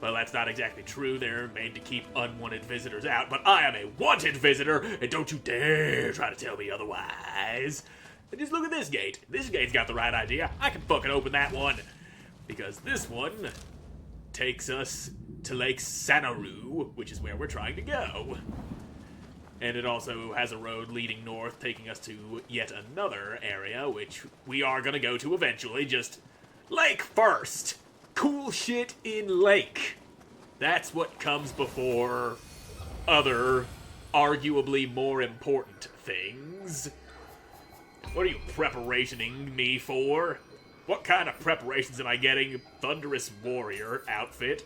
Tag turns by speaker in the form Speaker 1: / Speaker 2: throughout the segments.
Speaker 1: Well, that's not exactly true. They're made to keep unwanted visitors out, but I am a wanted visitor, and don't you dare try to tell me otherwise. And just look at this gate. This gate's got the right idea. I can fucking open that one. Because this one takes us to Lake Sanaru, which is where we're trying to go. And it also has a road leading north, taking us to yet another area, which we are gonna go to eventually. Just lake first. Cool shit in lake. That's what comes before other, arguably more important things. What are you preparationing me for? What kind of preparations am I getting? Thunderous warrior outfit.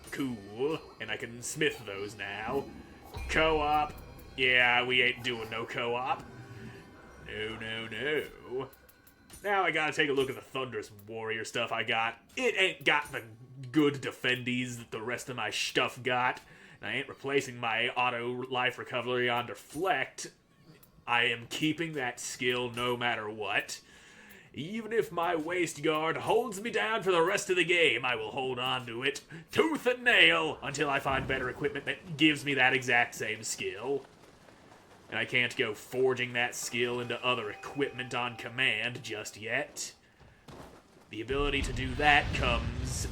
Speaker 1: Cool. And I can smith those now. Co-op. Yeah, we ain't doing no co-op. No. Now I gotta take a look at the Thunderous Warrior stuff I got. It ain't got the good defendies that the rest of my stuff got. And I ain't replacing my auto life recovery on Deflect. I am keeping that skill no matter what. Even if my waist guard holds me down for the rest of the game, I will hold on to it tooth and nail until I find better equipment that gives me that exact same skill. And I can't go forging that skill into other equipment on command just yet. The ability to do that comes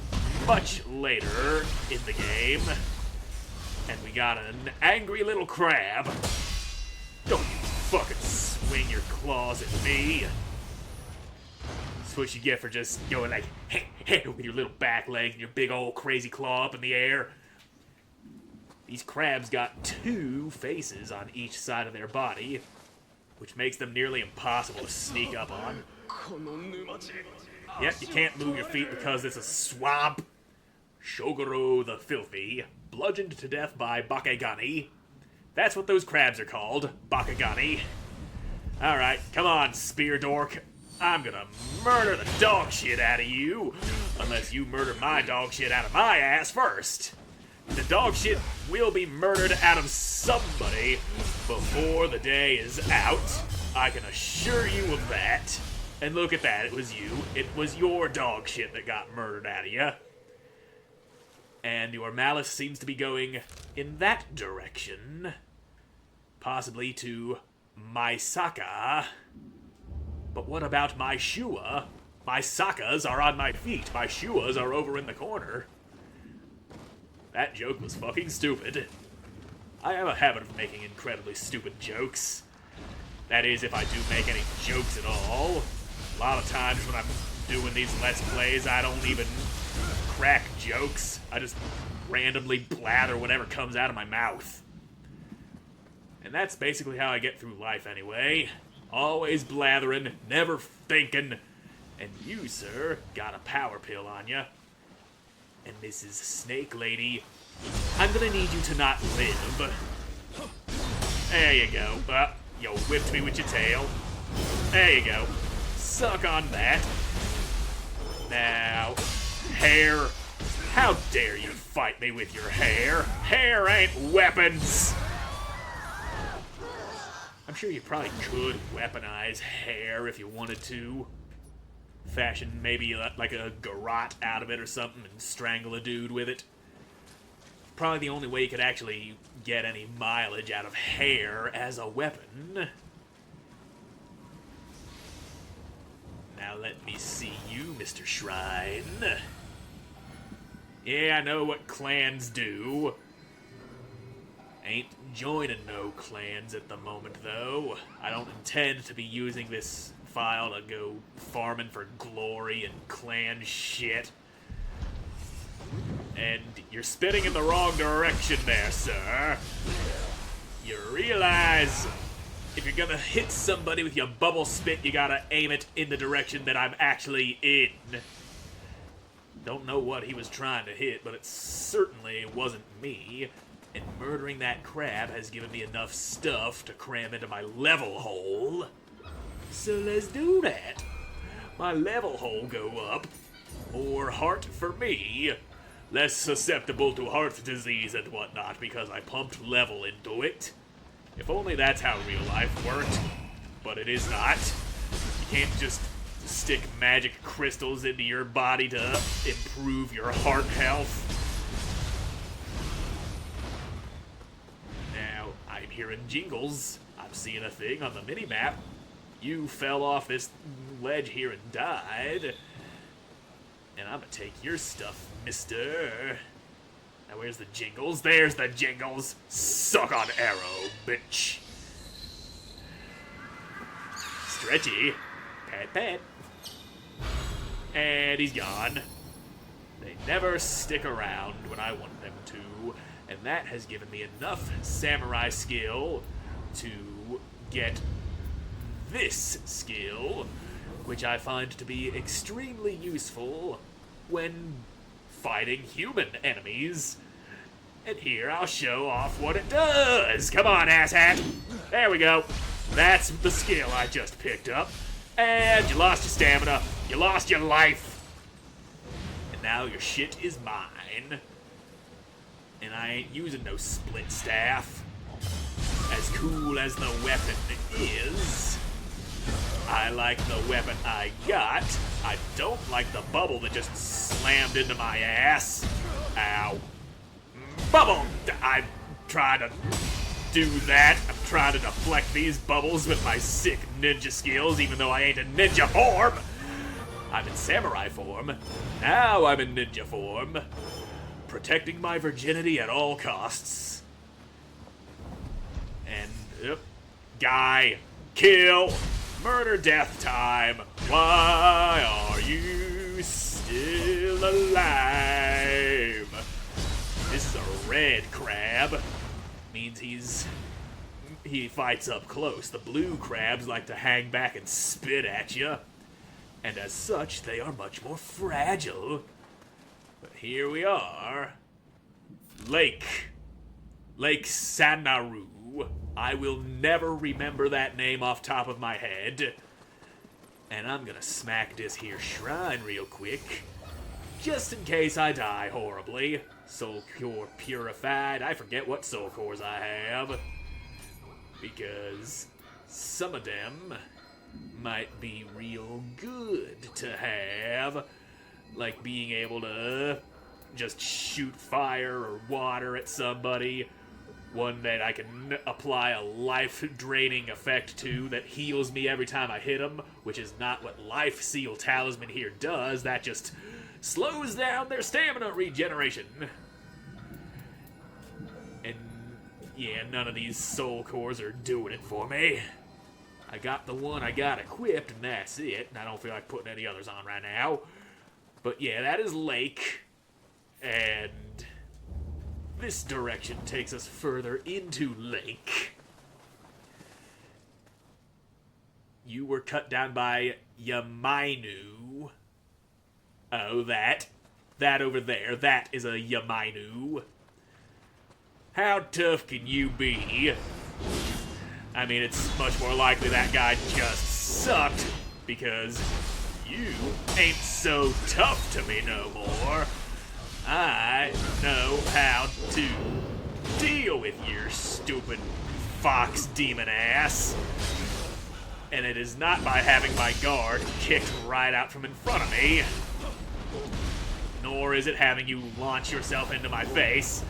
Speaker 1: much later in the game. And we got an angry little crab. Don't you fucking swing your claws at me. That's what you get for just going like, hey, with your little back legs and your big old crazy claw up in the air. These crabs got 2 faces on each side of their body, which makes them nearly impossible to sneak up on. Yep, you can't move your feet because it's a swamp. Shogoro the Filthy, bludgeoned to death by Bakegani. That's what those crabs are called, Bakegani. Alright, come on, spear dork. I'm gonna murder the dog shit out of you, unless you murder my dog shit out of my ass first. The dog shit will be murdered out of somebody before the day is out. I can assure you of that. And look at that, it was you. It was your dog shit that got murdered out of you. And your malice seems to be going in that direction. Possibly to Maisaka. But what about my Shua? My Sakas are on my feet. My Shuas are over in the corner. That joke was fucking stupid. I have a habit of making incredibly stupid jokes. That is, if I do make any jokes at all. A lot of times when I'm doing these Let's Plays, I don't even crack jokes. I just randomly blather whatever comes out of my mouth. And that's basically how I get through life anyway. Always blathering, never thinking. And you, sir, got a power pill on ya. And Mrs. Snake Lady, I'm gonna need you to not live. There you go. You whipped me with your tail. There you go. Suck on that. Now, hair. How dare you fight me with your hair? Hair ain't weapons. I'm sure you probably could weaponize hair if you wanted to. Fashion maybe like a garrote out of it or something and strangle a dude with it. Probably the only way you could actually get any mileage out of hair as a weapon. Now let me see you, Mr. Shrine. Yeah, I know what clans do. Ain't joining no clans at the moment, though. I don't intend to be using this file to go farming for glory and clan shit. And you're spitting in the wrong direction there, sir. You realize if you're gonna hit somebody with your bubble spit, you gotta aim it in the direction that I'm actually in. Don't know what he was trying to hit, but it certainly wasn't me. And murdering that crab has given me enough stuff to cram into my level hole. So let's do that. My level hole go up. More heart for me. Less susceptible to heart disease and whatnot because I pumped level into it. If only that's how real life worked. But it is not. You can't just stick magic crystals into your body to improve your heart health. hearing jingles. I'm seeing a thing on the mini-map. You fell off this ledge here and died. And I'm gonna take your stuff, mister. Now where's the jingles? There's the jingles. Suck on arrow, bitch. Stretchy. Pat, pat. And he's gone. They never stick around when I want them to, and that has given me enough samurai skill to get this skill, which I find to be extremely useful when fighting human enemies. And here, I'll show off what it does. Come on, asshat. There we go. That's the skill I just picked up. And you lost your stamina. You lost your life. And now your shit is mine. And I ain't using no split staff. As cool as the weapon is, I like the weapon I got. I don't like the bubble that just slammed into my ass. Ow. Bubble! I'm trying to do that. I'm trying to deflect these bubbles with my sick ninja skills, even though I ain't in ninja form. I'm in samurai form. Now I'm in ninja form. Protecting my virginity at all costs. And, guy, kill, murder, death time. Why are you still alive? This is a red crab. Means he fights up close. The blue crabs like to hang back and spit at you. And as such, they are much more fragile. But here we are. Lake Sanaru. I will never remember that name off top of my head. And I'm gonna smack this here shrine real quick. Just in case I die horribly. Soul core purified. I forget what soul cores I have. Because some of them might be real good to have. Like being able to just shoot fire or water at somebody. One that I can apply a life-draining effect to that heals me every time I hit them, which is not what Life Seal Talisman here does. That just slows down their stamina regeneration. And yeah, none of these soul cores are doing it for me. I got the one I got equipped, and that's it. And I don't feel like putting any others on right now. But yeah, that is Lake. And this direction takes us further into Lake. You were cut down by Yamainu. Oh, that. That over there. That is a Yamainu. How tough can you be? I mean, it's much more likely that guy just sucked, because you ain't so tough to me no more. I know how to deal with your stupid fox demon ass. And it is not by having my guard kicked right out from in front of me. Nor is it having you launch yourself into my face.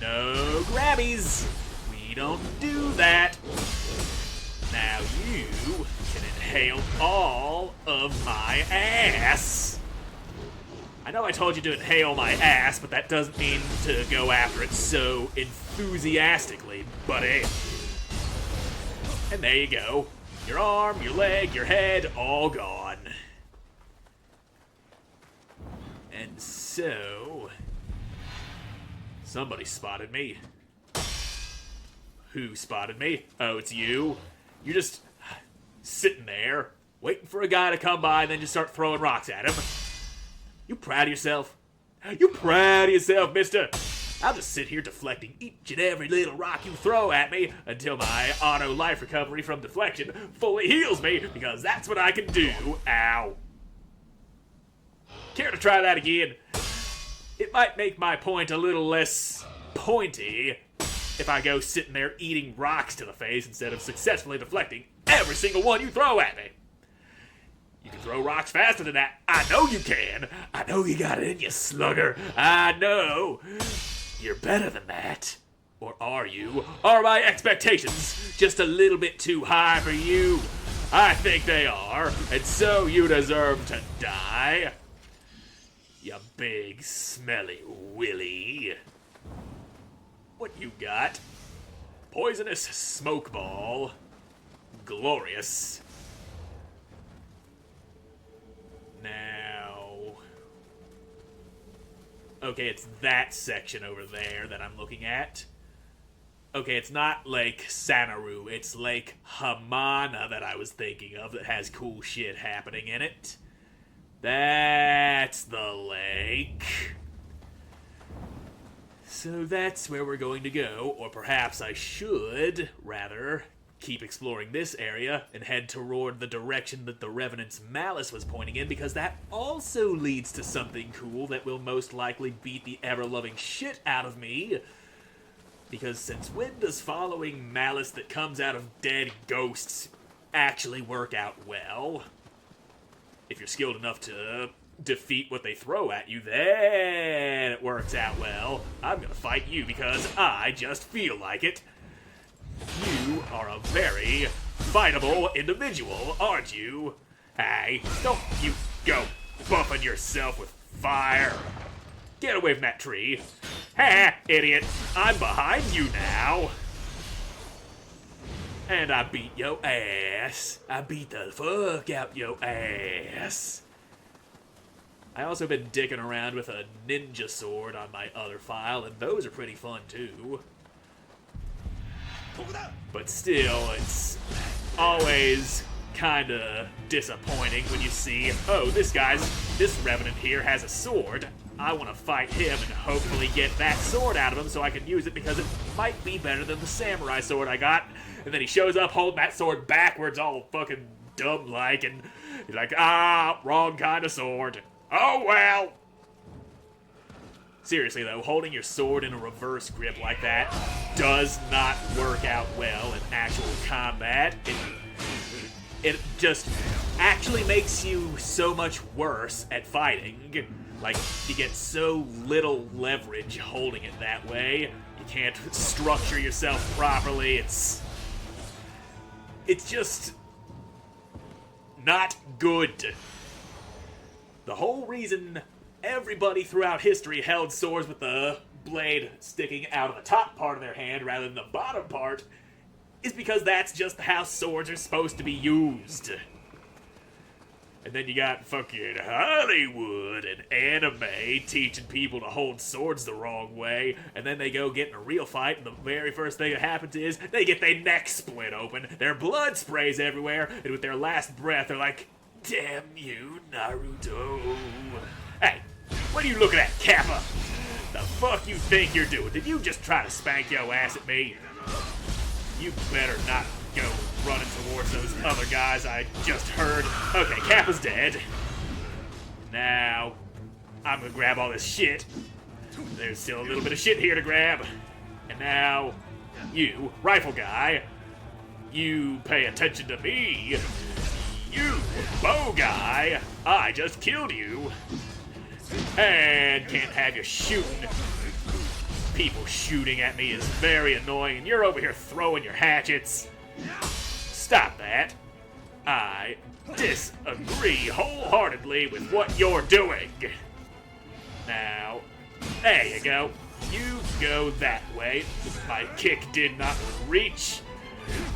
Speaker 1: No grabbies. We don't do that. Now you can inhale all of my ass. I know I told you to inhale my ass, but that doesn't mean to go after it so enthusiastically, buddy. And there you go. Your arm, your leg, your head, all gone. And so... somebody spotted me. Who spotted me? Oh, it's you? You're just sitting there, waiting for a guy to come by and then just start throwing rocks at him. You proud of yourself? You proud of yourself, mister? I'll just sit here deflecting each and every little rock you throw at me until my auto life recovery from deflection fully heals me, because that's what I can do. Ow. Care to try that again? It might make my point a little less pointy if I go sitting there eating rocks to the face instead of successfully deflecting every single one you throw at me. You can throw rocks faster than that. I know you can. I know you got it in you, slugger. I know. You're better than that. Or are you? Are my expectations just a little bit too high for you? I think they are, and so you deserve to die. You big, smelly willy. What you got? Poisonous smoke ball. Glorious. Now... Okay, it's that section over there that I'm looking at. Okay, it's not Lake Sanaru, it's Lake Hamana that I was thinking of that has cool shit happening in it. That's the lake. So that's where we're going to go, or perhaps I should, rather, keep exploring this area and head toward the direction that the Revenant's Malice was pointing in, because that also leads to something cool that will most likely beat the ever-loving shit out of me. Because since when does following malice that comes out of dead ghosts actually work out well? If you're skilled enough to defeat what they throw at you, then it works out well. I'm gonna fight you because I just feel like it. You are a very fightable individual, aren't you? Hey, don't you go buffing yourself with fire. Get away from that tree. Ha, idiot. I'm behind you now. And I beat your ass. I beat the fuck out your ass. I also been dicking around with a ninja sword on my other file, and those are pretty fun too. But still, it's always kinda disappointing when you see, oh, this Revenant here has a sword. I want to fight him and hopefully get that sword out of him so I can use it because it might be better than the samurai sword I got. And then he shows up holding that sword backwards all fucking dumb-like, and he's like, ah, wrong kind of sword. Oh, well. Seriously, though, holding your sword in a reverse grip like that does not work out well in actual combat. It just actually makes you so much worse at fighting. Like, you get so little leverage holding it that way. You can't structure yourself properly. It's just not good. The whole reason everybody throughout history held swords with the blade sticking out of the top part of their hand rather than the bottom part is because that's just how swords are supposed to be used. And then you got fucking Hollywood and anime teaching people to hold swords the wrong way, and then they go get in a real fight, and the very first thing that happens is they get their neck split open, their blood sprays everywhere, and with their last breath, they're like, damn you, Naruto. Hey, what are you looking at, Kappa? The fuck you think you're doing? Did you just try to spank your ass at me? You better not go running towards those other guys I just heard. Okay, Kappa's dead. Now, I'm gonna grab all this shit. There's still a little bit of shit here to grab. And now, you, rifle guy, you pay attention to me. You, bow guy, I just killed you. And can't have you shooting. People shooting at me is very annoying, and you're over here throwing your hatchets. Stop that. I disagree wholeheartedly with what you're doing. Now, there you go. You go that way. My kick did not reach.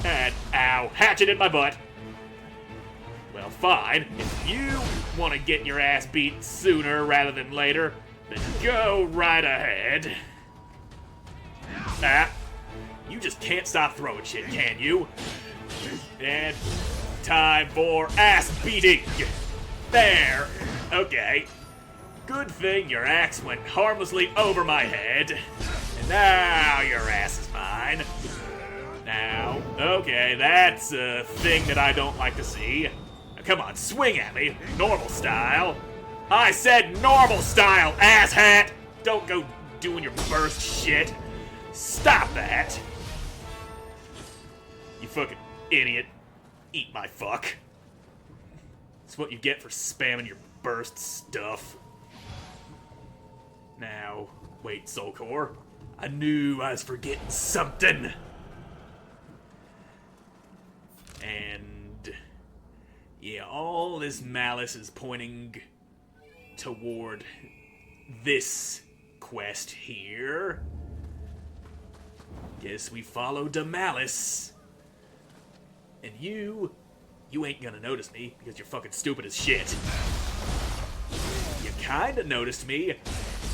Speaker 1: And ow, hatchet in my butt. Well, fine. If you want to get your ass beat sooner rather than later, then go right ahead. Ah, you just can't stop throwing shit, can you? And time for ass beating. There. Okay. Good thing your axe went harmlessly over my head. And now your ass is mine. Now, okay, that's a thing that I don't like to see. Now, come on, swing at me. Normal style. I said normal style, asshat! Don't go doing your burst shit. Stop that! You fucking idiot. Eat my fuck. That's what you get for spamming your burst stuff. Now, wait, Soul Core. I knew I was forgetting something. And yeah, all this malice is pointing toward this quest here. Guess we follow the malice. And you ain't gonna notice me because you're fucking stupid as shit. You kinda noticed me,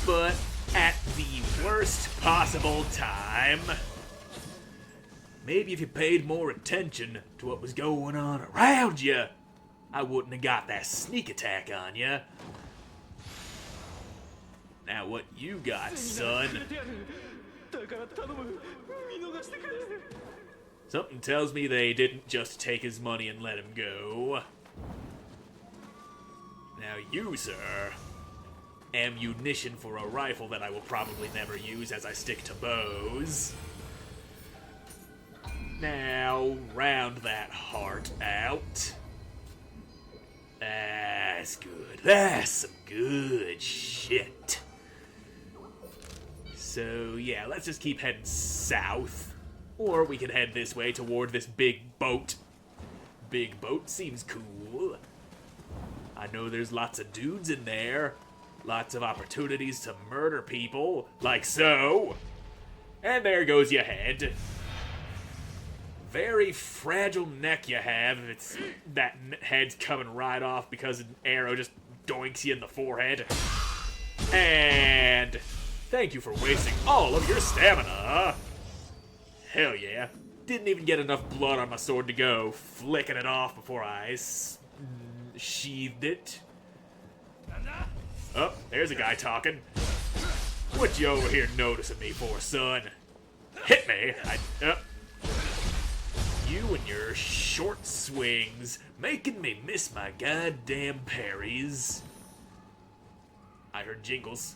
Speaker 1: but at the worst possible time. Maybe if you paid more attention to what was going on around you, I wouldn't have got that sneak attack on you. Now what you got, son? Something tells me they didn't just take his money and let him go. Now you, sir, ammunition for a rifle that I will probably never use as I stick to bows. Now, round that heart out. That's good. That's some good shit. So, yeah, let's just keep heading south. Or we can head this way toward this big boat. Big boat seems cool. I know there's lots of dudes in there. Lots of opportunities to murder people, like so. And there goes your head. Very fragile neck you have if it's that head's coming right off because an arrow just doinks you in the forehead. And thank you for wasting all of your stamina. Hell yeah. Didn't even get enough blood on my sword to go flicking it off before I sheathed it. Oh, there's a guy talking. What you over here noticing me for, son? Hit me. You and your short swings making me miss my goddamn parries. I heard jingles.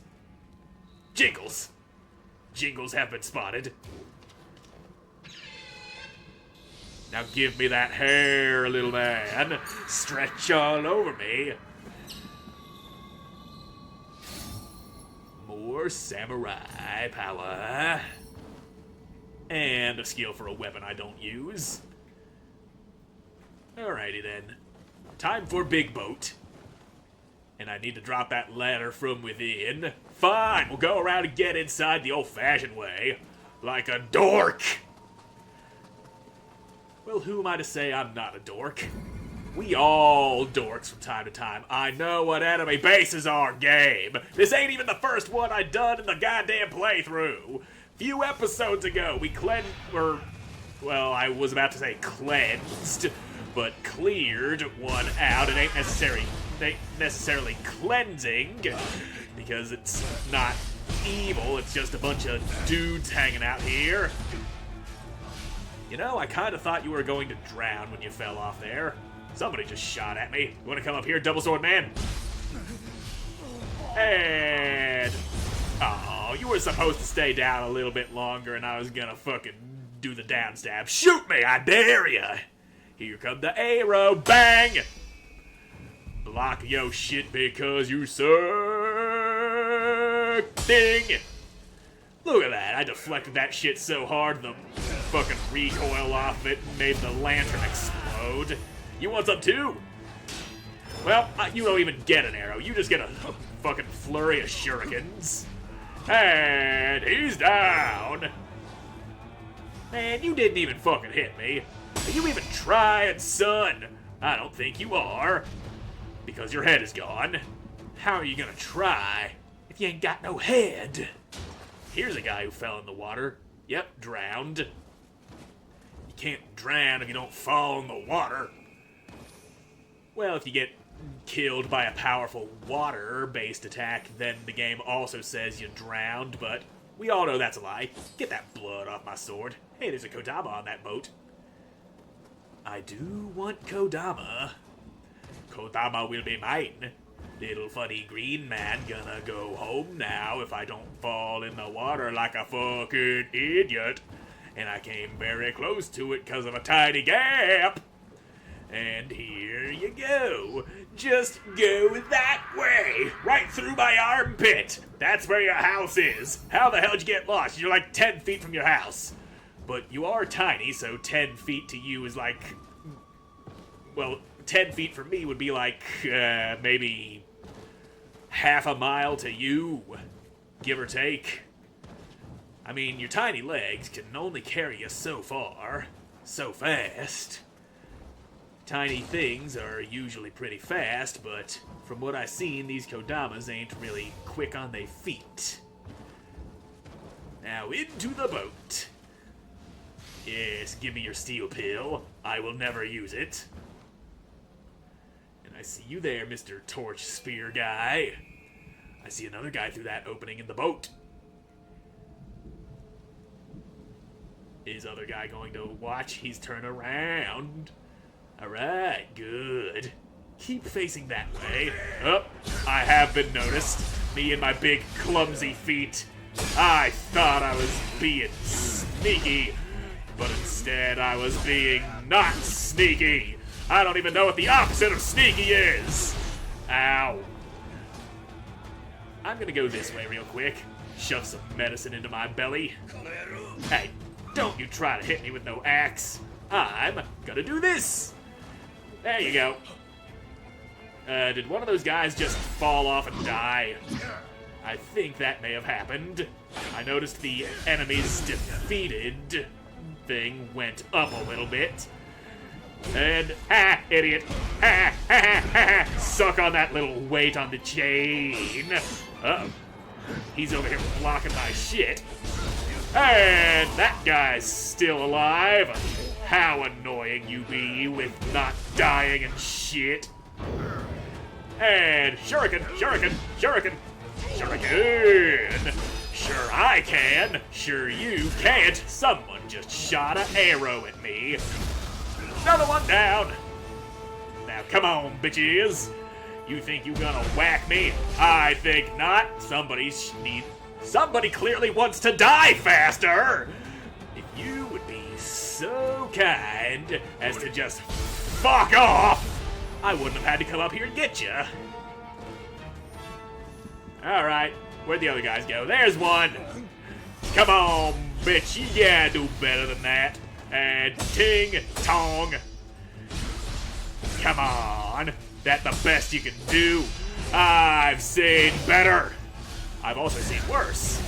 Speaker 1: Jingles. Jingles have been spotted. Now give me that hair, little man. Stretch all over me. More samurai power. And a skill for a weapon I don't use. Alrighty then. Time for big boat. And I need to drop that ladder from within. Fine, we'll go around and get inside the old-fashioned way. Like a dork. Well, who am I to say I'm not a dork? We all dorks from time to time. I know what enemy bases our game. This ain't even the first one I done in the goddamn playthrough. Few episodes ago, we I was about to say cleansed, but cleared one out. It ain't necessarily cleansing, because it's not evil, it's just a bunch of dudes hanging out here. You know, I kind of thought you were going to drown when you fell off there. Somebody just shot at me. You want to come up here, double sword man? And... oh, you were supposed to stay down a little bit longer and I was gonna fucking do the down stab. Shoot me, I dare ya! Here come the arrow, bang! Block yo shit because you suck! Ding! Look at that, I deflected that shit so hard the fucking recoil off of it made the lantern explode. You want some too? Well, you don't even get an arrow, you just get a fucking flurry of shurikens. And he's down! Man, you didn't even fucking hit me. Are you even trying, son? I don't think you are. Because your head is gone. How are you gonna try if you ain't got no head? Here's a guy who fell in the water. Yep, drowned. You can't drown if you don't fall in the water. Well, if you get killed by a powerful water-based attack, then the game also says you drowned, but we all know that's a lie. Get that blood off my sword. Hey, there's a Kodama on that boat. I do want Kodama. Kodama will be mine. Little funny green man gonna go home now if I don't fall in the water like a fucking idiot. And I came very close to it because of a tiny gap. And here you go. Just go that way, right through my armpit. That's where your house is. How the hell did you get lost? You're like 10 feet from your house. But you are tiny, so 10 feet to you is like... Well, 10 feet for me would be like, maybe half a mile to you, give or take. I mean, your tiny legs can only carry you so far, so fast. Tiny things are usually pretty fast, but from what I've seen, these Kodamas ain't really quick on their feet. Now into the boat. Yes, give me your steel pill. I will never use it. And I see you there, Mr. Torch Spear guy. I see another guy through that opening in the boat. Is other guy going to watch? He's turned around. Alright, good. Keep facing that way. Oh, I have been noticed. Me and my big clumsy feet. I thought I was being sneaky, but instead I was being not sneaky. I don't even know what the opposite of sneaky is. Ow. I'm gonna go this way real quick. Shove some medicine into my belly. Hey, don't you try to hit me with no axe. I'm gonna do this. There you go. Did one of those guys just fall off and die? I think that may have happened. I noticed the enemy's defeated thing went up a little bit. And, idiot. Suck on that little weight on the chain. Uh-oh. He's over here blocking my shit. And that guy's still alive. How annoying you be with not dying and shit. And shuriken, shuriken, shuriken, shuriken. Sure I can. Sure you can't. Someone just shot an arrow at me. Another one down. Now come on, bitches. You think you gonna whack me? I think not. Somebody clearly wants to die faster. If you would be so kind as to just fuck off, I wouldn't have had to come up here and get you. Alright, where'd the other guys go? There's one! Come on, bitch, you gotta do better than that. And ting, tong. Come on, that the best you can do? I've seen better. I've also seen worse.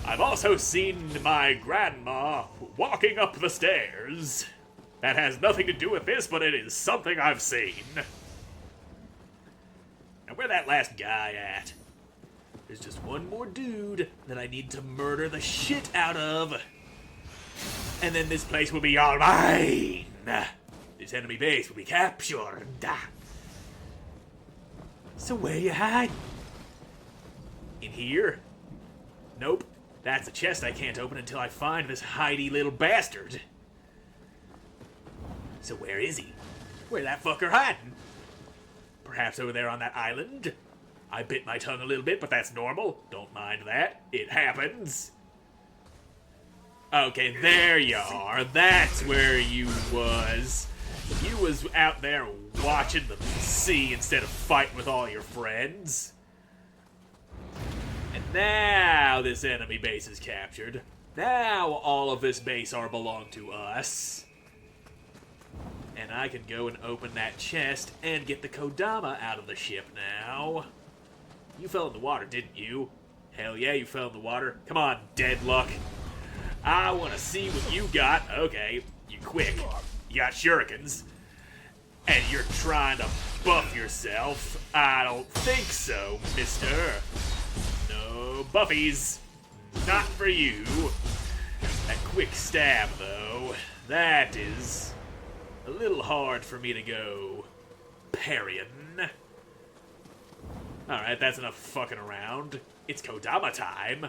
Speaker 1: I've also seen my grandma walking up the stairs. That has nothing to do with this, but it is something I've seen. Now, where that last guy at? There's just one more dude that I need to murder the shit out of. And then this place will be all mine. This enemy base will be captured. So where you hiding? In here? Nope. That's a chest I can't open until I find this hidey little bastard. So where is he? Where that fucker hiding? Perhaps over there on that island? I bit my tongue a little bit, but that's normal. Don't mind that. It happens. Okay, there you are. That's where you was. You was out there watching the sea instead of fighting with all your friends. And now this enemy base is captured. Now all of this base are belong to us. And I can go and open that chest and get the Kodama out of the ship now. You fell in the water, didn't you? Hell yeah, you fell in the water. Come on, Deadluck. I want to see what you got. Okay, you're quick. You got shurikens. And you're trying to buff yourself. I don't think so, mister. No buffies. Not for you. That quick stab, though, that is a little hard for me to go parrying. Alright, that's enough fucking around. It's Kodama time.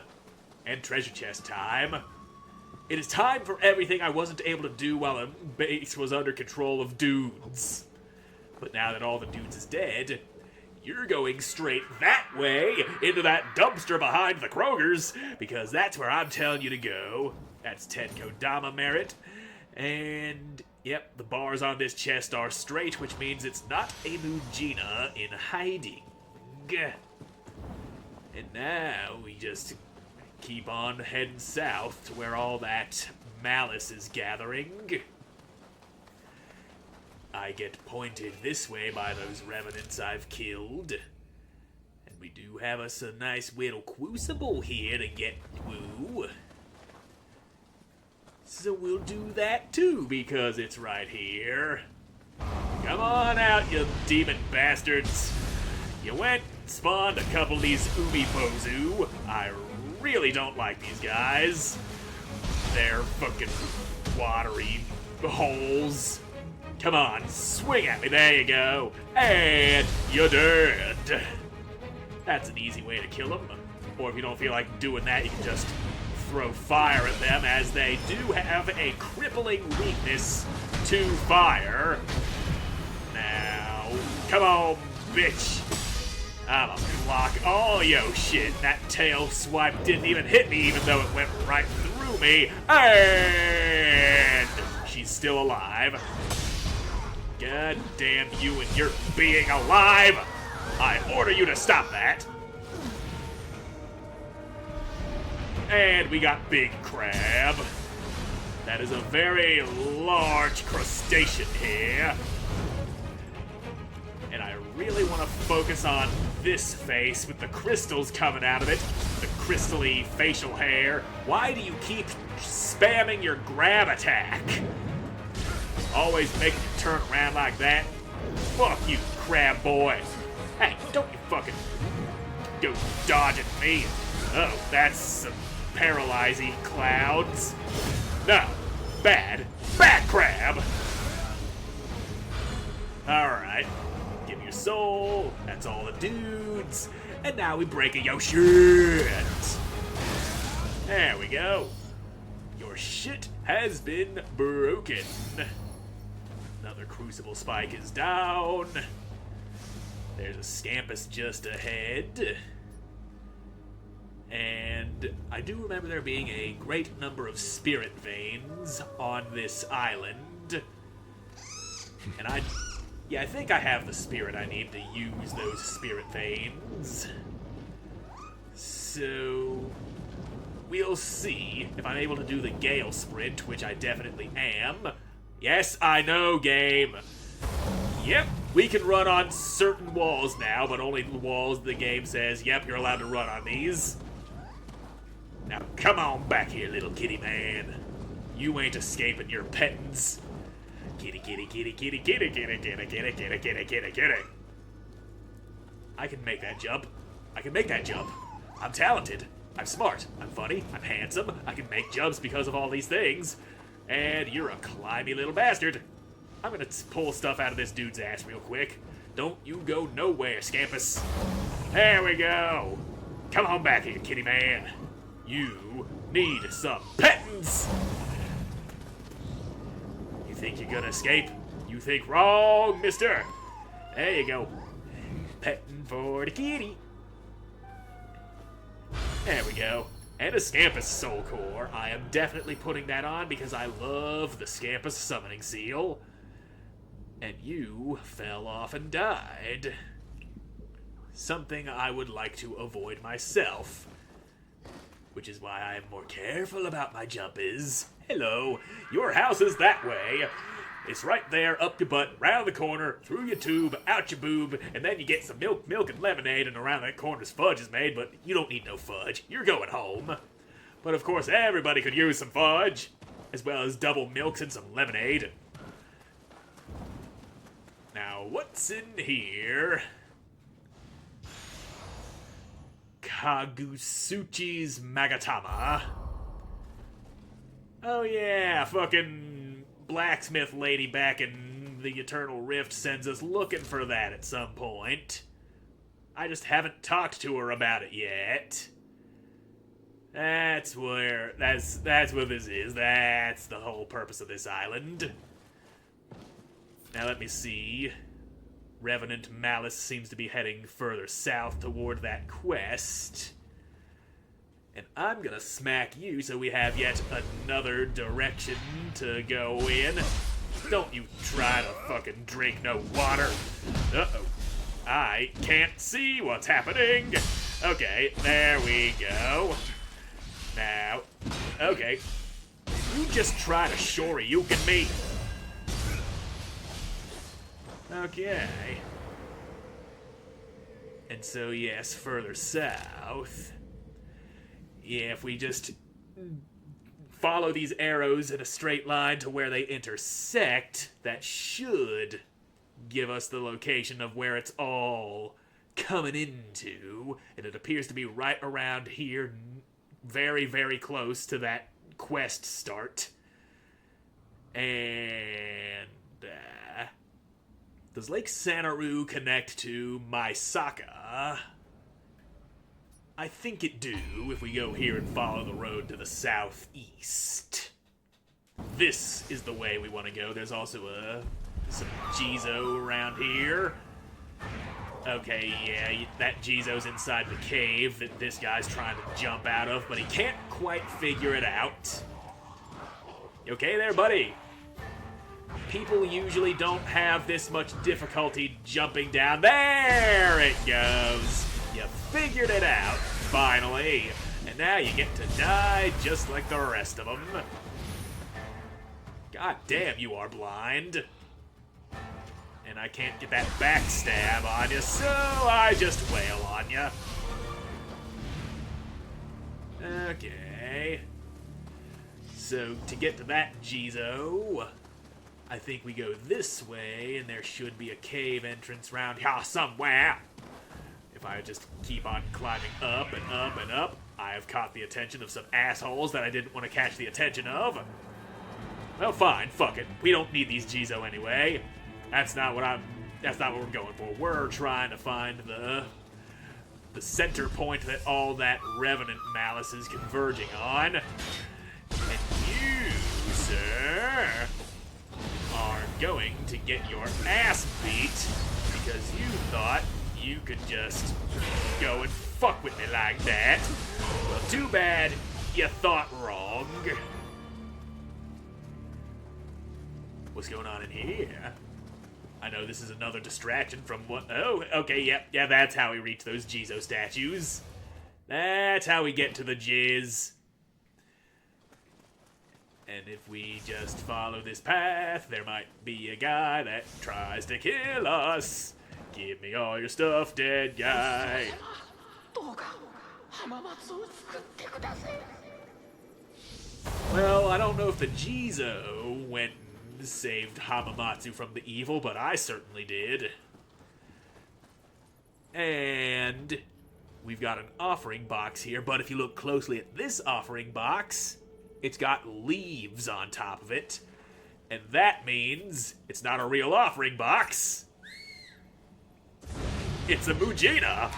Speaker 1: And treasure chest time. It is time for everything I wasn't able to do while the base was under control of dudes. But now that all the dudes is dead, you're going straight that way into that dumpster behind the Krogers, because that's where I'm telling you to go. That's 10 Kodama merit. And Yep, the bars on this chest are straight, which means it's not a Mugina in hiding. And now we just keep on heading south to where all that malice is gathering. I get pointed this way by those revenants I've killed. And we do have us a nice little crucible here to get through. So we'll do that too, because it's right here. Come on out, you demon bastards. You went and spawned a couple of these Ubipozu. I really don't like these guys. They're fucking watery holes. Come on, swing at me. There you go. And you're dead. That's an easy way to kill them. Or if you don't feel like doing that, you can just throw fire at them, as they do have a crippling weakness to fire. Now, come on, bitch. I'ma block all yo shit. That tail swipe didn't even hit me, even though it went right through me. And she's still alive. God damn you and your being alive! I order you to stop that. And we got Big Crab. That is a very large crustacean here. And I really want to focus on this face with the crystals coming out of it. The crystally facial hair. Why do you keep spamming your grab attack? Always making you turn around like that. Fuck you, crab boy. Hey, don't you fucking go dodging me. Oh, that's some paralyzing clouds. No, bad crab. Alright, give me your soul. That's all the dudes. And now we break a yo shit. There we go. Your shit has been broken. Another crucible spike is down. There's a Scampus just ahead. And I do remember there being a great number of spirit veins on this island. And I think I have the spirit I need to use those spirit veins. So we'll see if I'm able to do the Gale Sprint, which I definitely am. Yes, I know, game. Yep, we can run on certain walls now, but only the walls the game says, yep, you're allowed to run on these. Now, come on back here, little kitty man. You ain't escaping your pettins. Kitty, kitty, kitty, kitty, kitty, kitty, kitty, kitty, kitty, kitty, kitty, kitty. I can make that jump. I can make that jump. I'm talented. I'm smart. I'm funny. I'm handsome. I can make jumps because of all these things. And you're a climby little bastard. I'm gonna pull stuff out of this dude's ass real quick. Don't you go nowhere, Scampus. There we go. Come on back here, kitty man. You need some pettins. You think you're gonna escape? You think wrong, mister. There you go. Petting for the kitty. There we go. And a Scampus Soul Core. I am definitely putting that on because I love the Scampus Summoning Seal. And you fell off and died. Something I would like to avoid myself. Which is why I am more careful about my jump is. Hello, your house is that way. It's right there, up your butt, round the corner, through your tube, out your boob, and then you get some milk and lemonade, and around that corner's fudge is made, but you don't need no fudge. You're going home. But of course, everybody could use some fudge, as well as double milks and some lemonade. Now, what's in here? Kagusuchi's Magatama. Oh yeah, fucking blacksmith lady back in the Eternal Rift sends us looking for that at some point. I just haven't talked to her about it yet. That's what this is. That's the whole purpose of this island. Now let me see. Revenant Malice seems to be heading further south toward that quest. And I'm gonna smack you so we have yet another direction to go in. Don't you try to fucking drink no water. Uh-oh. I can't see what's happening. Okay, there we go. Now, okay. You just try to shoryuken me. Okay. And so, yes, further south. Yeah, if we just follow these arrows in a straight line to where they intersect, that should give us the location of where it's all coming into. And it appears to be right around here, very, very close to that quest start. And does Lake Sanaru connect to Maisaka? I think it do, if we go here and follow the road to the southeast. This is the way we want to go. There's also some Jizo around here. Okay, yeah, that Jizo's inside the cave that this guy's trying to jump out of, but he can't quite figure it out. You okay there, buddy? People usually don't have this much difficulty jumping down. There it goes. You figured it out, finally. And now you get to die just like the rest of them. God damn, you are blind. And I can't get that backstab on you, so I just wail on you. Okay. So, to get to that Jizo, I think we go this way, and there should be a cave entrance around here somewhere. If I just keep on climbing up and up and up, I have caught the attention of some assholes that I didn't want to catch the attention of. Well, fine, fuck it. We don't need these Jizo anyway. That's not what we're going for. We're trying to find the center point that all that revenant malice is converging on. And you, sir, are going to get your ass beat because you thought you could just go and fuck with me like that. Well, too bad you thought wrong. What's going on in here? I know this is another distraction from what... Oh, okay, yeah, that's how we reach those Jizo statues. That's how we get to the Jizz. And if we just follow this path, there might be a guy that tries to kill us. Give me all your stuff, dead guy. Well, I don't know if the Jizo went and saved Hamamatsu from the evil, but I certainly did. And we've got an offering box here, but if you look closely at this offering box, it's got leaves on top of it. And that means it's not a real offering box. It's a Mujina.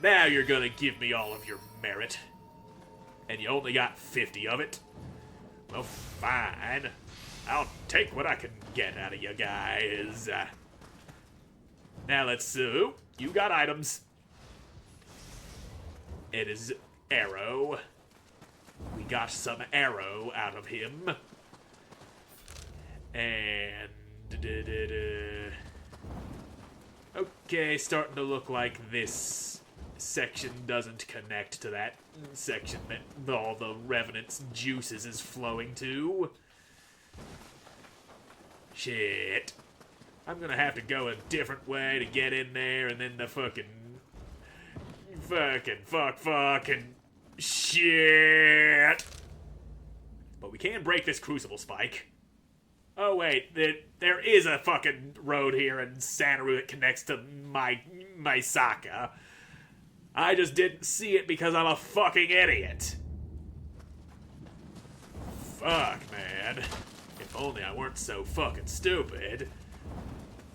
Speaker 1: Now you're gonna give me all of your merit. And you only got 50 of it. Well, fine. I'll take what I can get out of you guys. Now let's see. You got items. It is arrow. We got some arrow out of him. And... Okay, starting to look like this section doesn't connect to that section that all the Revenant's juices is flowing to. Shit. I'm gonna have to go a different way to get in there, and then the fucking shit. But we can break this crucible spike. Oh wait, there is a fucking road here in Sanaru that connects to Maisaka. I just didn't see it because I'm a fucking idiot. Fuck, man. If only I weren't so fucking stupid.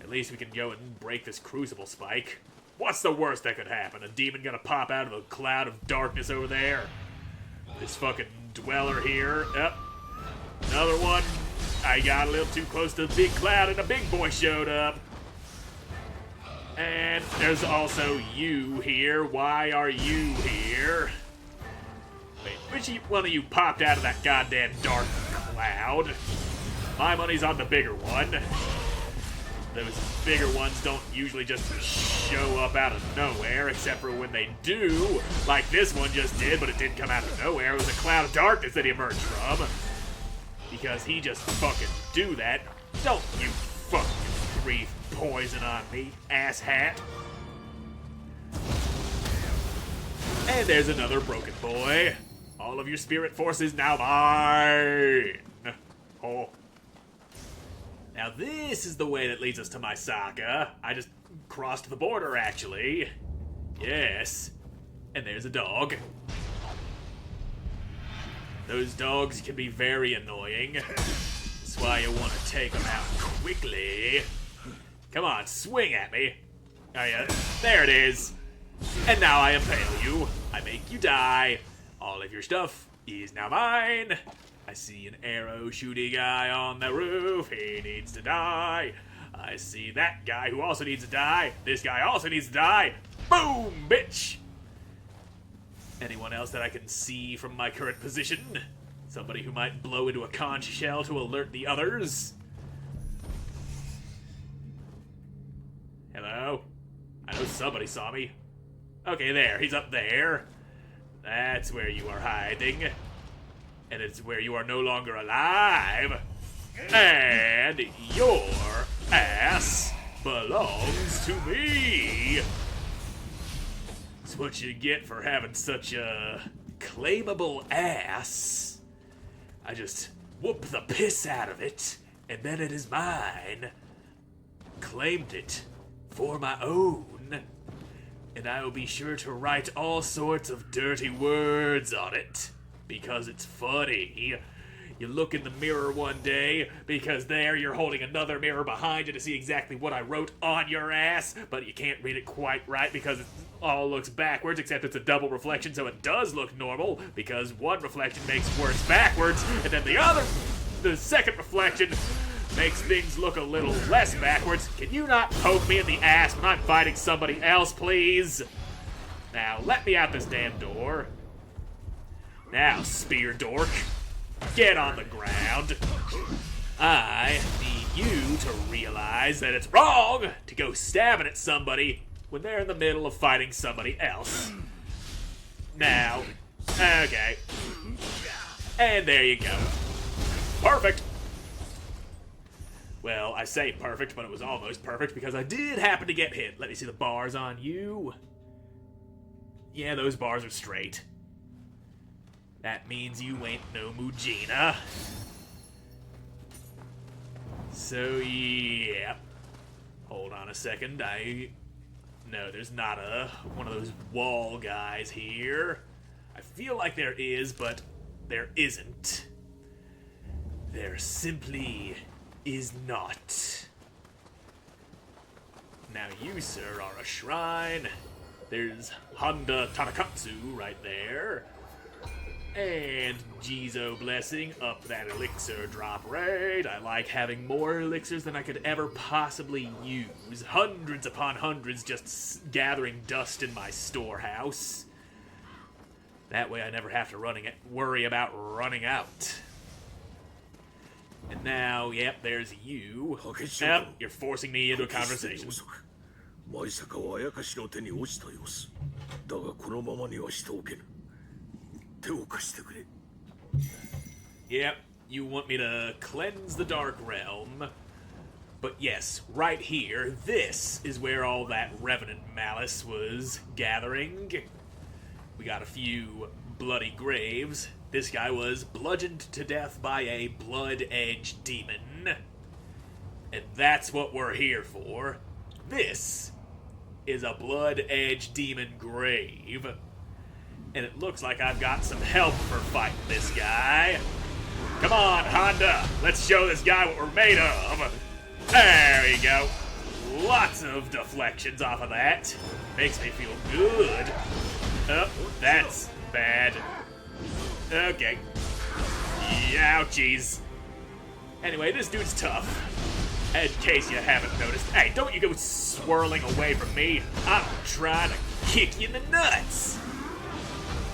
Speaker 1: At least we can go and break this crucible spike. What's the worst that could happen? A demon gonna pop out of a cloud of darkness over there? This fucking dweller here. Yep. Another one. I got a little too close to the big cloud and a big boy showed up. And there's also you here. Why are you here? Wait, Which one of you popped out of that goddamn dark cloud? My money's on the bigger one. Those bigger ones don't usually just show up out of nowhere, except for when they do, like this one just did, but it didn't come out of nowhere. It was a cloud of darkness that he emerged from. Because he just fucking do that. Don't you fucking breathe poison on me, asshat. And there's another broken boy. All of your spirit force is now mine. Oh. Now this is the way that leads us to my Saka. I just crossed the border, actually. Yes. And there's a dog. Those dogs can be very annoying. That's why you want to take them out quickly. Come on, swing at me. Oh yeah, there it is. And now I impale you. I make you die. All of your stuff is now mine. I see an arrow shooting guy on the roof. He needs to die. I see that guy who also needs to die. This guy also needs to die. Boom, bitch. Anyone else that I can see from my current position? Somebody who might blow into a conch shell to alert the others? Hello? I know somebody saw me. Okay, there. He's up there. That's where you are hiding. And it's where you are no longer alive. And your ass belongs to me. It's what you get for having such a claimable ass. I just whoop the piss out of it, and then it is mine. Claimed it for my own. And I will be sure to write all sorts of dirty words on it. Because it's funny. You look in the mirror one day, because there you're holding another mirror behind you to see exactly what I wrote on your ass, but you can't read it quite right because it all looks backwards, except it's a double reflection, so it does look normal, because one reflection makes words backwards, and then the second reflection makes things look a little less backwards. Can you not poke me in the ass when I'm fighting somebody else, please? Now, let me out this damn door. Now, spear dork, get on the ground. I need you to realize that it's wrong to go stabbing at somebody when they're in the middle of fighting somebody else. Now, okay. And there you go. Perfect. Well, I say perfect, but it was almost perfect because I did happen to get hit. Let me see the bars on you. Yeah, those bars are straight. That means you ain't no Mujina. So, yeah. Hold on a second. No, there's not one of those wall guys here. I feel like there is, but there isn't. There simply is not. Now you, sir, are a shrine. There's Honda Tanakatsu right there. And Jizo Blessing up that elixir drop rate. I like having more elixirs than I could ever possibly use. Hundreds upon hundreds just gathering dust in my storehouse. That way I never have to worry about running out. And now, yep, there's you. Yep, you're forcing me into a conversation. Yep, you want me to cleanse the Dark Realm. But yes, right here, this is where all that revenant malice was gathering. We got a few bloody graves. This guy was bludgeoned to death by a blood edge demon. And that's what we're here for. This is a blood edge demon grave. And it looks like I've got some help for fighting this guy. Come on, Honda. Let's show this guy what we're made of. There we go. Lots of deflections off of that. Makes me feel good. Oh, that's bad. Okay. Ouchies. Anyway, this dude's tough. In case you haven't noticed. Hey, don't you go swirling away from me. I'm trying to kick you in the nuts.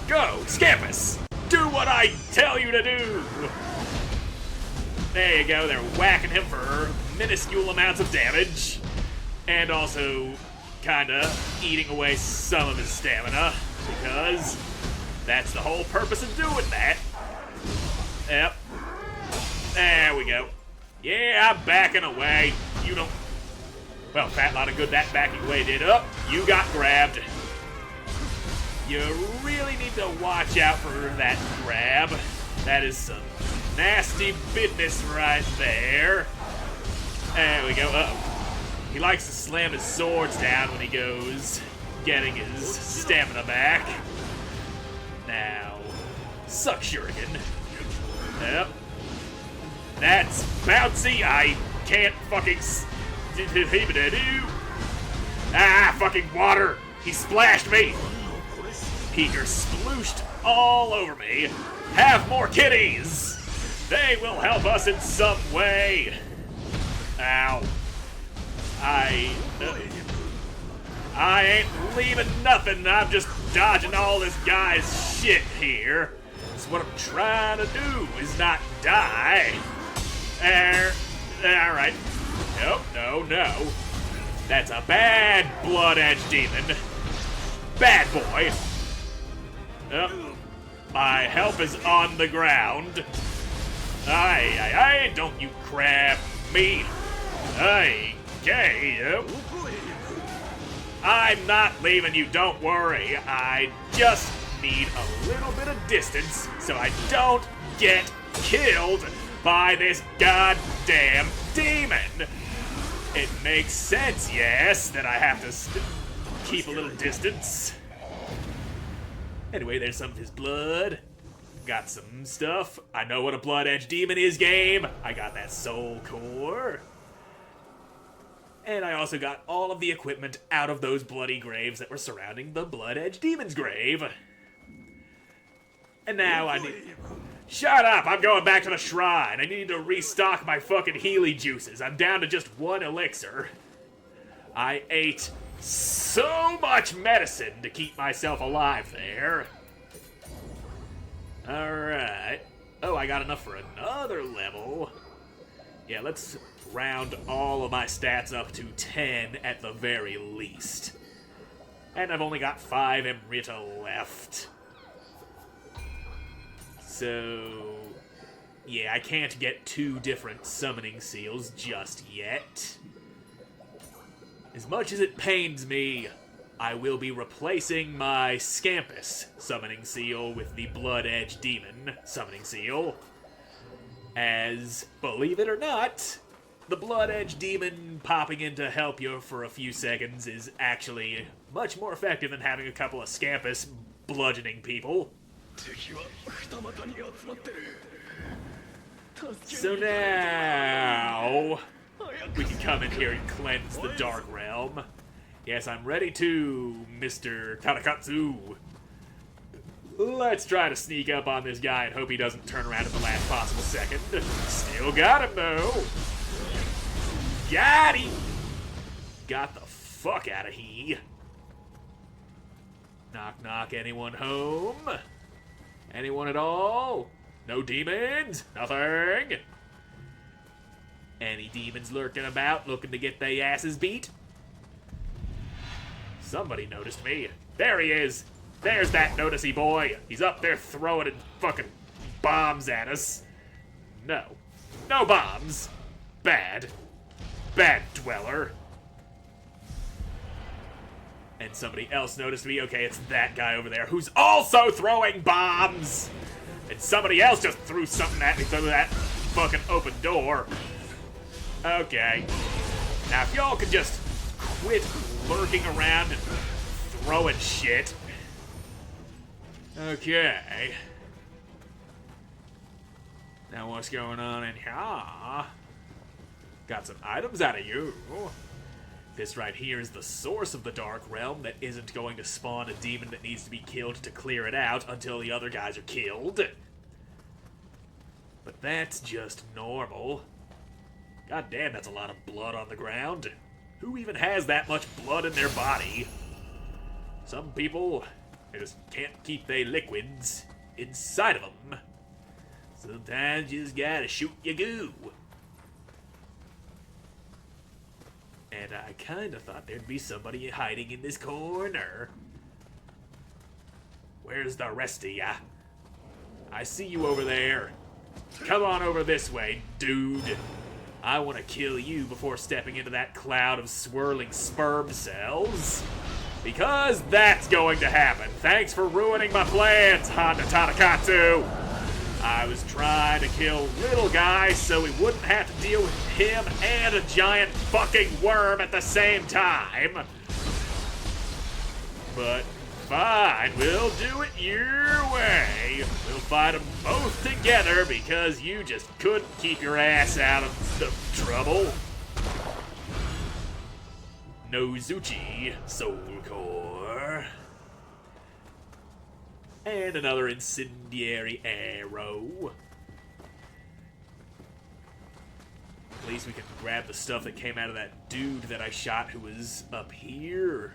Speaker 1: Go, Scampus! Do what I tell you to do! There you go, they're whacking him for minuscule amounts of damage. And also, kinda, eating away some of his stamina. Because that's the whole purpose of doing that. Yep. There we go. Yeah, I'm backing away. You don't... Well, fat lot of good that backing away did. Up, you got grabbed. You really need to watch out for that grab. That is some nasty business right there. There we go. Uh-oh. He likes to slam his swords down when he goes getting his stamina back. Now, suck shuriken. Yep. That's bouncy. I can't fucking... Ah, fucking water. He splashed me. Peeker splooshed all over me. Have more kitties! They will help us in some way. Ow. I ain't leaving nothing. I'm just dodging all this guy's shit here. So what I'm trying to do is not die. Alright. Nope, no. That's a bad blood edge demon. Bad boy. My help is on the ground. Aye, don't you crab me. Okay, I'm not leaving you, don't worry. I just need a little bit of distance so I don't get killed by this goddamn demon. It makes sense, yes, that I have to keep a little distance. Anyway, there's some of his blood. Got some stuff. I know what a blood edge demon is, game. I got that soul core. And I also got all of the equipment out of those bloody graves that were surrounding the blood edge demon's grave. And now I need... Shut up! I'm going back to the shrine. I need to restock my fucking Healy juices. I'm down to just one elixir. I ate so much medicine to keep myself alive there. Alright. Oh, I got enough for another level. Yeah, let's round all of my stats up to 10 at the very least. And I've only got 5 Emrita left. So... yeah, I can't get 2 different summoning seals just yet. As much as it pains me, I will be replacing my Scampus summoning seal with the Blood Edge Demon summoning seal. As, believe it or not, the Blood Edge Demon popping in to help you for a few seconds is actually much more effective than having a couple of Scampus bludgeoning people. So now... we can come in here and cleanse the Dark Realm. Yes, I'm ready to, Mr. Tarakatsu. Let's try to sneak up on this guy and hope he doesn't turn around at the last possible second. Still got him, though. Got him! Got the fuck out of here. Knock, knock, anyone home? Anyone at all? No demons? Nothing? Any demons lurking about, looking to get their asses beat? Somebody noticed me. There he is. There's that noticey boy. He's up there throwing fucking bombs at us. No. No bombs. Bad. Bad dweller. And somebody else noticed me. Okay, it's that guy over there who's also throwing bombs. And somebody else just threw something at me through that fucking open door. Okay. Now, if y'all could just quit lurking around and throwing shit. Okay. Now, what's going on in here? Got some items out of you. This right here is the source of the Dark Realm that isn't going to spawn a demon that needs to be killed to clear it out until the other guys are killed. But that's just normal. God damn, that's a lot of blood on the ground. Who even has that much blood in their body? Some people, they just can't keep their liquids. inside of them. Sometimes you just gotta shoot your goo. And I kinda thought there'd be somebody hiding in this corner. Where's the rest of ya? I see you over there. Come on over this way, dude. I want to kill you before stepping into that cloud of swirling sperm cells. Because that's going to happen. Thanks for ruining my plans, Honda Tanakatsu. I was trying to kill little guy so we wouldn't have to deal with him and a giant fucking worm at the same time. But fine, we'll do it your way. We'll fight them both together because you just couldn't keep your ass out of the trouble. Nozuchi Soul Core. And another incendiary arrow. At least we can grab the stuff that came out of that dude that I shot who was up here.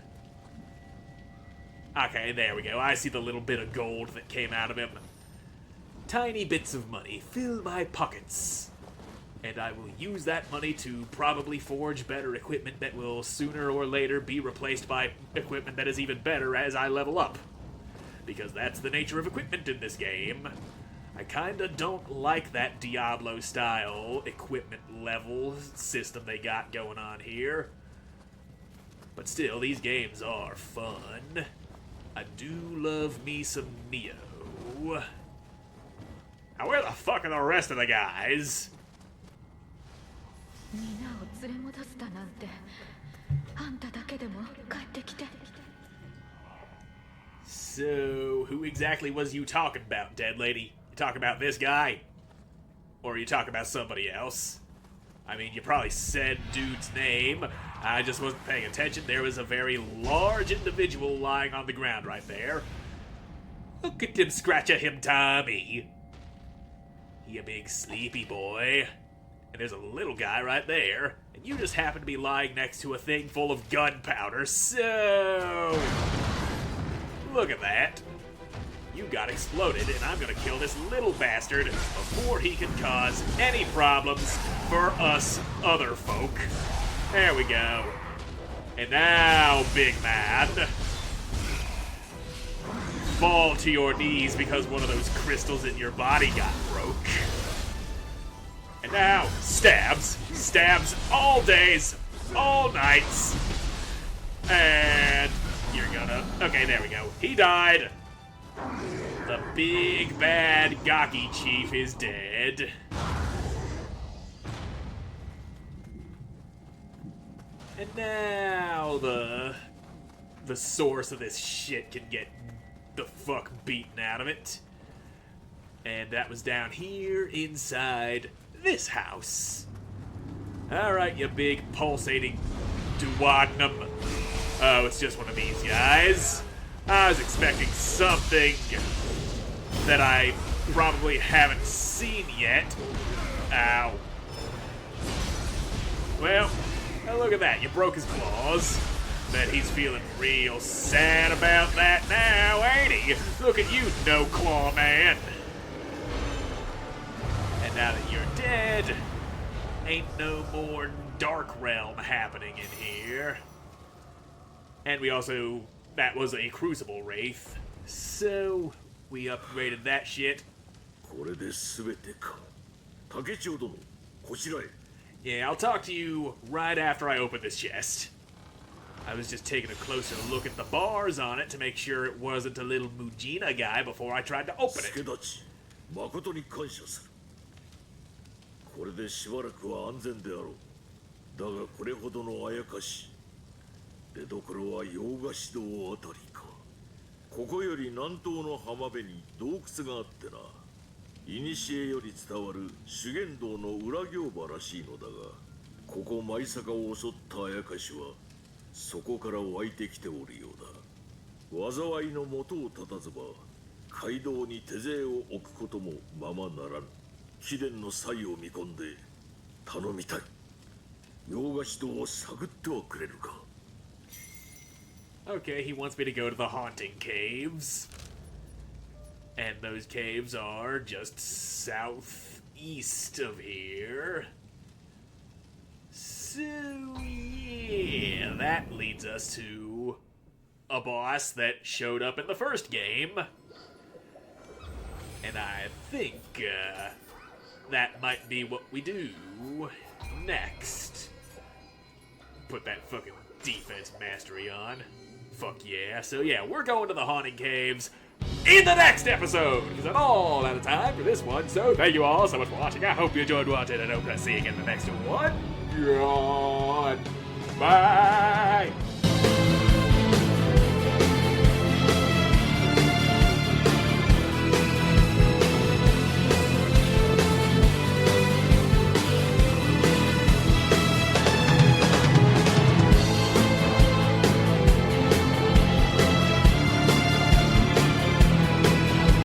Speaker 1: Okay, there we go. I see the little bit of gold that came out of him. Tiny bits of money fill my pockets. And I will use that money to probably forge better equipment that will sooner or later be replaced by equipment that is even better as I level up. Because that's the nature of equipment in this game. I kinda don't like that Diablo-style equipment level system they got going on here. But still, these games are fun. I do love me some Nioh. Now where the fuck are the rest of the guys? So, who exactly was you talking about, dead lady? You talking about this guy? Or you talking about somebody else? I mean, you probably said dude's name. I just wasn't paying attention. There was a very large individual lying on the ground right there. Look at him scratch at him, Tommy. He a big sleepy boy. And there's a little guy right there. And you just happen to be lying next to a thing full of gunpowder. So, look at that. You got exploded, and I'm gonna kill this little bastard before he can cause any problems for us other folk. There we go. And now, big man, fall to your knees because one of those crystals in your body got broke. And now, stabs. Stabs all days, all nights. And you're gonna... Okay, there we go. He died. The big bad Gaki chief is dead. And now the source of this shit can get the fuck beaten out of it. And that was down here inside this house. Alright, you big pulsating duodenum. Oh, it's just one of these guys. I was expecting something that I probably haven't seen yet. Ow. Well, look at that. You broke his claws. Bet he's feeling real sad about that now, ain't he? Look at you, no claw man. And now that you're dead, ain't no more Dark Realm happening in here. And we also... That was a Crucible Wraith, so we upgraded that shit. Yeah, I'll talk to you right after I open this chest. I was just taking a closer look at the bars on it to make sure it wasn't a little Mujina guy before I tried to open it.
Speaker 2: これでしばらくは安全であろう。だがこれほどのあやかし、出所は洋菓子堂あたりか。ここより南東の浜辺に洞窟があってな。古より伝わる修験道の裏行場らしいのだが、ここ舞坂を襲ったあやかしはそこから湧いてきておるようだ。災いの元を絶たずば、街道に手勢を置くこともままならぬ。貴殿の才を見込んで頼みたい。洋菓子堂を探ってはくれるか。
Speaker 1: Okay, he wants me to go to the haunting caves. And those caves are just southeast of here. So, yeah, that leads us to a boss that showed up in the first game. And I think that might be what we do next. Put that fucking defense mastery on. Fuck yeah. So yeah, we're going to the Haunted Caves in the next episode, because I'm all out of time for this one. So thank you all so much for watching. I hope you enjoyed watching, and I hope to see you again in the next one. God. Bye.